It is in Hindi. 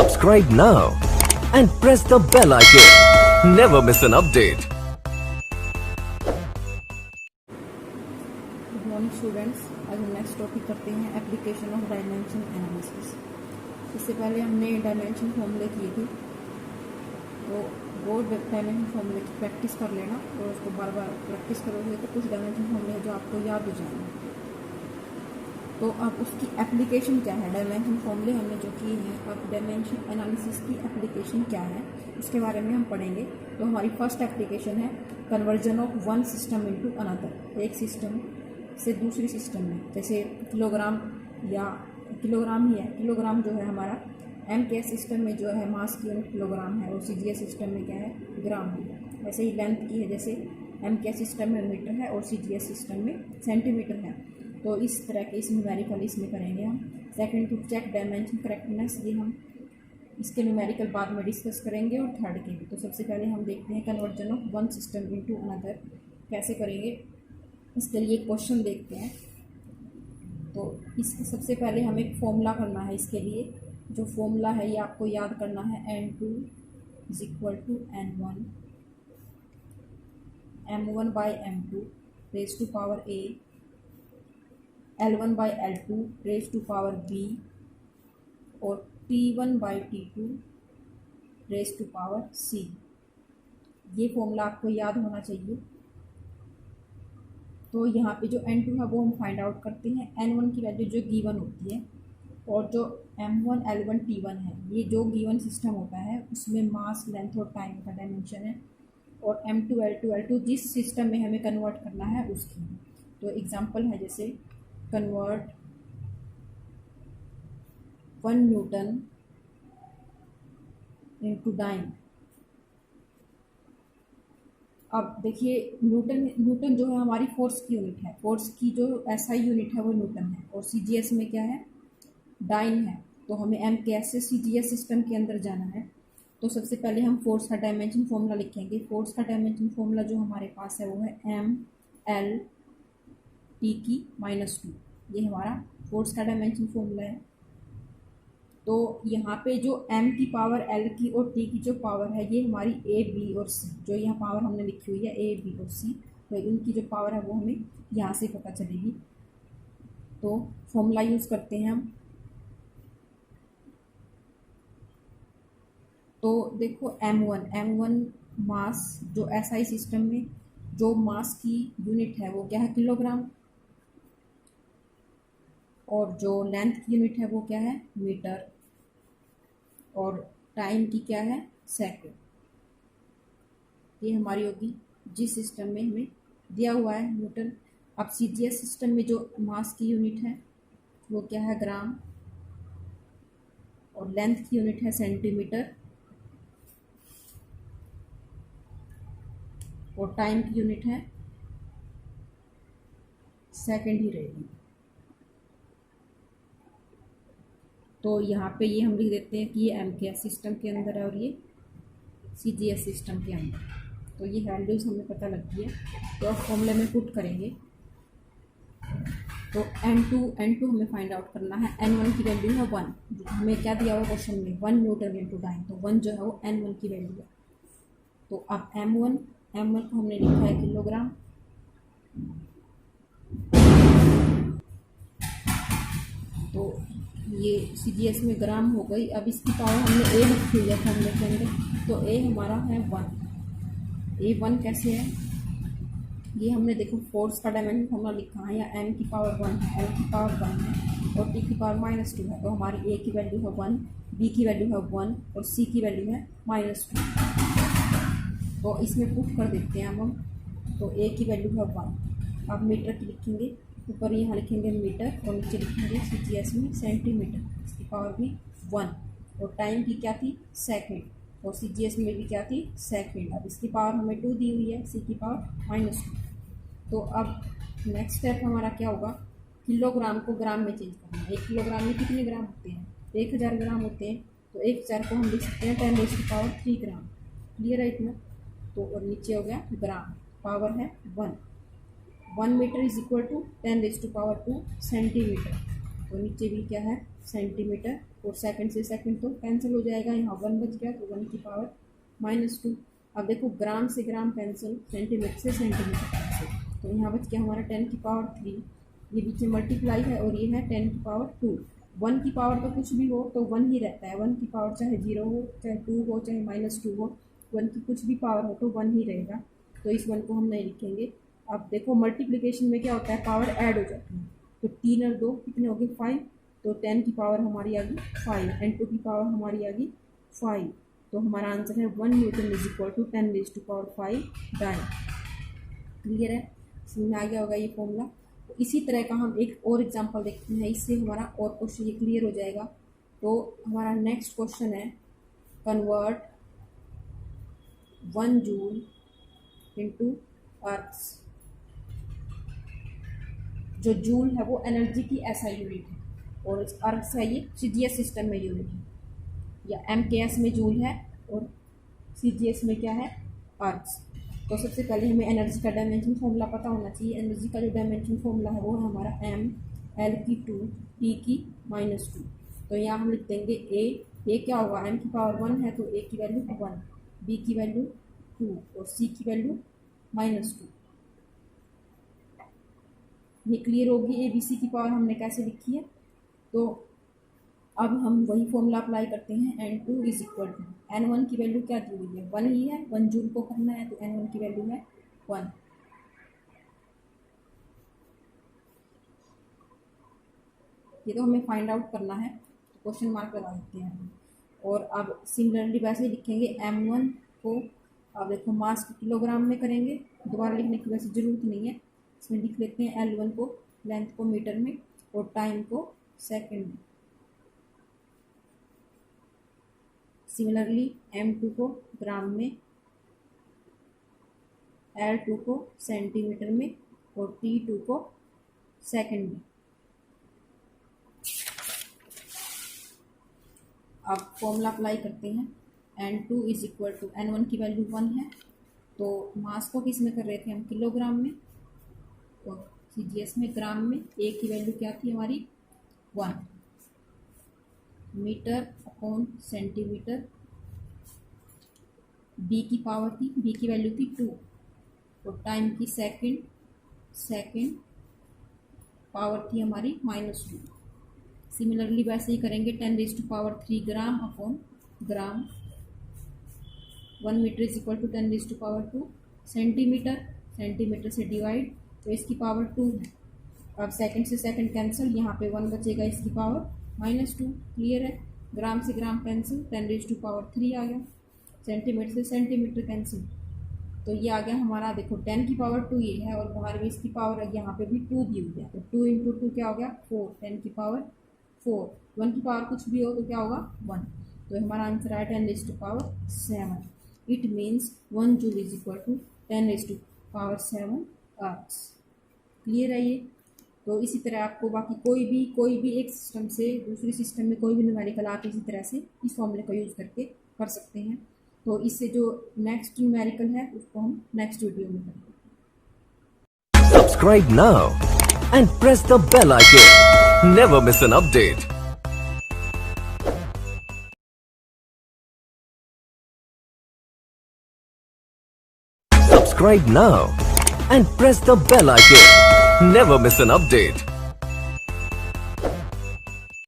Subscribe now and press the bell icon. Never miss an update. Good morning students. आज हम नेक्स्ट टॉपिक करते हैं एप्लीकेशन ऑफ डायमेंशन एनालिसिस। इससे पहले हमने डायमेंशन फॉर्मूले किए थे, तो वो डायमेंशन फॉर्मूले की प्रैक्टिस कर लेना और उसको बार बार प्रैक्टिस करोगे तो कुछ डायमेंशन फॉर्मूले जो आपको याद हो जाएंगे। तो अब उसकी एप्लीकेशन क्या है, डायमेंशन फॉर्मूले हमने जो किए हैं, अब डायमेंशन एनालिसिस की एप्लीकेशन क्या है उसके बारे में हम पढ़ेंगे। तो हमारी फर्स्ट एप्लीकेशन है conversion of one system into another. एक सिस्टम से दूसरी सिस्टम में, जैसे किलोग्राम या किलोग्राम ही है, किलोग्राम जो है हमारा एम के सिस्टम में जो है मास की यूनिट किलोग्राम है और सी जी एस सिस्टम में क्या है, ग्राम है। वैसे ही लेंथ की है, जैसे एम के सिस्टम में मीटर है और सी जी एस सिस्टम में सेंटीमीटर है। तो इस तरह के इस न्यूमेरिकल इसमें करेंगे हम। Second to check dimension correctness, ये हम इसके न्यूमेरिकल बाद में डिस्कस करेंगे, और थर्ड के भी। तो सबसे पहले हम देखते हैं conversion of one system into another कैसे करेंगे। इसके लिए क्वेश्चन देखते हैं। तो इसके सबसे पहले हमें एक फॉर्मूला करना है। इसके लिए जो फॉर्मूला है ये आपको याद करना है, N2 is equal to N1 M1 by M2 raise to power A, L1 by L2 raise to power B और T1 by T2 raise to power C। ये फॉर्मूला आपको याद होना चाहिए। तो यहाँ पे जो N2 है वो हम फाइंड आउट करते हैं। N1 की वैल्यू जो गिवन होती है, और जो M1 L1 T1 है, ये जो गिवन सिस्टम होता है उसमें मास, लेंथ और टाइम का डायमेंशन है, और M2 L2 L2 जिस सिस्टम में हमें कन्वर्ट करना है उसकी। तो एग्जांपल है जैसे कन्वर्ट 1 न्यूटन इनटू डाइन। अब देखिए न्यूटन जो है हमारी फोर्स की यूनिट है, फोर्स की जो SI यूनिट है वो न्यूटन है, और CGS में क्या है, डाइन है। तो हमें एम के एस से CGS सिस्टम के अंदर जाना है। तो सबसे पहले हम फोर्स का डायमेंशन फॉर्मूला लिखेंगे। फोर्स का डायमेंशन फॉर्मूला जो हमारे पास है वो है ML T की -2। ये हमारा फोर्स का डायमेंशन फॉर्मूला है। तो यहाँ पे जो M की पावर L की और T की जो पावर है ये हमारी A B और C, जो यहाँ पावर हमने लिखी हुई है A B और C, तो इनकी जो पावर है वो हमें यहाँ से पता चलेगी। तो फॉर्मूला यूज़ करते हैं हम। तो देखो M1 मास, जो SI सिस्टम में जो मास की यूनिट है वो क्या है, किलोग्राम, और जो लेंथ की यूनिट है वो क्या है, मीटर, और टाइम की क्या है, सेकंड। ये हमारी होगी जिस सिस्टम में हमें दिया हुआ है न्यूटन। अब CGS सिस्टम में जो मास की यूनिट है वो क्या है, ग्राम, और लेंथ की यूनिट है सेंटीमीटर, और टाइम की यूनिट है सेकंड ही रहेगी। तो यहाँ पे ये हम लिख देते हैं कि ये MKS सिस्टम के अंदर है और ये CGS सिस्टम के अंदर। तो ये वैल्यूज़ हमें पता लगती है। तो अब फॉर्मूले में पुट करेंगे। तो N2 हमें फाइंड आउट करना है। N1 की वैल्यू है 1, हमें क्या दिया हुआ क्वेश्चन में, 1 न्यूटन इनटू डाइन, तो 1 जो है वो N1 की वैल्यू है। तो अब M1 को हमने लिखा है किलोग्राम, तो ये CGS में ग्राम हो गई। अब इसकी पावर हमने A रखी हुई है फॉर्मूले के अंदर, तो A हमारा है 1। A1 कैसे है, ये हमने देखो फोर्स का डायमेंशन फॉर्मूला लिखा है, या M की पावर 1 है, L की पावर 1 है और T की पावर -2 है। तो हमारी A की वैल्यू है 1, B की वैल्यू है 1 और C की वैल्यू है -2। तो इसमें पुट कर देते हैं हम। तो A की वैल्यू है 1। अब मीटर की लिखेंगे, ऊपर यहाँ लिखेंगे मीटर और नीचे लिखेंगे CGS में सेंटीमीटर, इसकी पावर भी 1, और टाइम की क्या थी, सेकंड, और CGS में भी क्या थी, सेकंड। अब इसकी पावर हमें 2 दी हुई है, C की पावर -2। तो अब नेक्स्ट स्टेप हमारा क्या होगा, किलोग्राम को ग्राम में चेंज करना है। 1 किलोग्राम में कितने ग्राम होते हैं, 1000 ग्राम होते हैं। तो 1000 को हम लिख सकते हैं 10⁻³ ग्राम। क्लियर है इतना। तो और नीचे हो गया ग्राम, पावर है 1 metre is equal to 10⁻² centimetre. तो नीचे भी क्या है, सेंटीमीटर, और सेकंड से सेकंड तो कैंसिल हो जाएगा, यहाँ 1 बच गया तो 1 की पावर -2। अब देखो ग्राम से ग्राम कैंसिल, सेंटीमीटर से सेंटीमीटर कैंसिल, तो यहाँ बच गया हमारा 10 की पावर 3, ये बीच में मल्टीप्लाई है और ये है 10 की पावर 2। 1 की पावर तो कुछ भी हो तो 1 ही रहता है, 1 की पावर चाहे 0 हो, चाहे 2 हो, चाहे -2 हो, 1 की कुछ भी पावर हो तो 1 ही रहेगा, तो इस 1 को हम नहीं लिखेंगे। अब देखो मल्टीप्लिकेशन में क्या होता है, पावर ऐड हो जाती है, तो 3 और 2 कितने हो गए 5, तो 10 की पावर हमारी आ गई 5 एंड 2 की पावर हमारी आ गई 5, तो हमारा आंसर है 1 newton is equal to 10⁵ dyne. Clear है, समझ में आ गया होगा ये फॉर्मूला। तो इसी तरह का हम एक और एग्जांपल देखते हैं, इससे हमारा और क्वेश्चन ये क्लियर हो जाएगा। तो हमारा नेक्स्ट क्वेश्चन है कन्वर्ट 1 जूल इनटू अर्थ्स। जो जूल है वो एनर्जी की ऐसा यूनिट है और अर्थ्स है ये सीजीएस सिस्टम में यूनिट है, या एमकेएस में जूल है और सीजीएस में क्या है अर्थ्स। तो सबसे पहले हमें एनर्जी का डायमेंशन फॉर्मूला पता होना चाहिए। एनर्जी का जो डायमेंशन फॉर्मूला है वो है हमारा m l की 2 t की -2। तो यहाँ हम लिख देंगे a क्या होगा, m की पावर 1 है तो a की वैल्यू 1, b की वैल्यू 2 और c की वैल्यू -2। ये क्लियर होगी ए बी सी की पावर हमने कैसे लिखी है। तो अब हम वही फॉर्मूला अप्लाई करते हैं, n2 is equal to n1 की वैल्यू क्या दी हुई है 1 ही है, 1 जूल को करना है तो n1 की वैल्यू है 1। ये तो हमें फाइंड आउट करना है, तो क्वेश्चन मार्क लगा देते हैं। और अब सिमिलरली वैसे ही लिखेंगे m1 को, अब देखो मास को किलोग्राम में करेंगे, दोबारा लिखने की वैसे ज़रूरत नहीं है, इसमें लिख लेते हैं L1 को लेंथ को मीटर में और टाइम को सेकंड में। सिमिलरली M2 को ग्राम में, L2 को सेंटीमीटर में और T2 को सेकंड में। अब फॉर्मूला अप्लाई करते हैं, n2 is equal to n1 की वैल्यू 1 है, तो मास को किस में कर रहे थे हम किलोग्राम में, और सीजीएस में ग्राम में। a की वैल्यू क्या थी हमारी 1, मीटर अपॉन सेंटीमीटर। b की पावर थी, b की वैल्यू थी 2 और टाइम की सेकंड पावर थी हमारी -2। सिमिलरली वैसे ही करेंगे 10⁻³ gram upon gram. 1 metre is equal to 10⁻²। Centimetre से डिवाइड, तो इसकी पावर 2 है। अब सेकंड से सेकंड कैंसिल, यहाँ पे 1 बचेगा, इसकी पावर -2। क्लियर है, ग्राम से ग्राम कैंसिल, 10⁻³ आ गया। सेंटीमीटर से सेंटीमीटर कैंसिल, तो ये आ गया हमारा, देखो 10 की पावर 2 ये है और बाहर भी इसकी पावर यहाँ पे भी 2 दी हुई है, तो 2 × 2 क्या हो गया 4, 10 की पावर 4। 1 की पावर कुछ भी हो तो क्या होगा 1, तो हमारा आंसर है 10⁻7। It means 1 joule is equal to 10⁻7 ergs. Clear है ये। तो इसी तरह आपको बाकी कोई भी एक सिस्टम से दूसरे सिस्टम में कोई भी न्यूमेरिकल आप इसी तरह से इस फॉर्मूले का यूज़ करके कर सकते हैं। तो इससे जो नेक्स्ट न्यूमेरिकल है उसको हम नेक्स्ट वीडियो में करेंगे। Subscribe now and press the bell icon. Never miss an update. Subscribe now and press the bell icon. Never miss an update.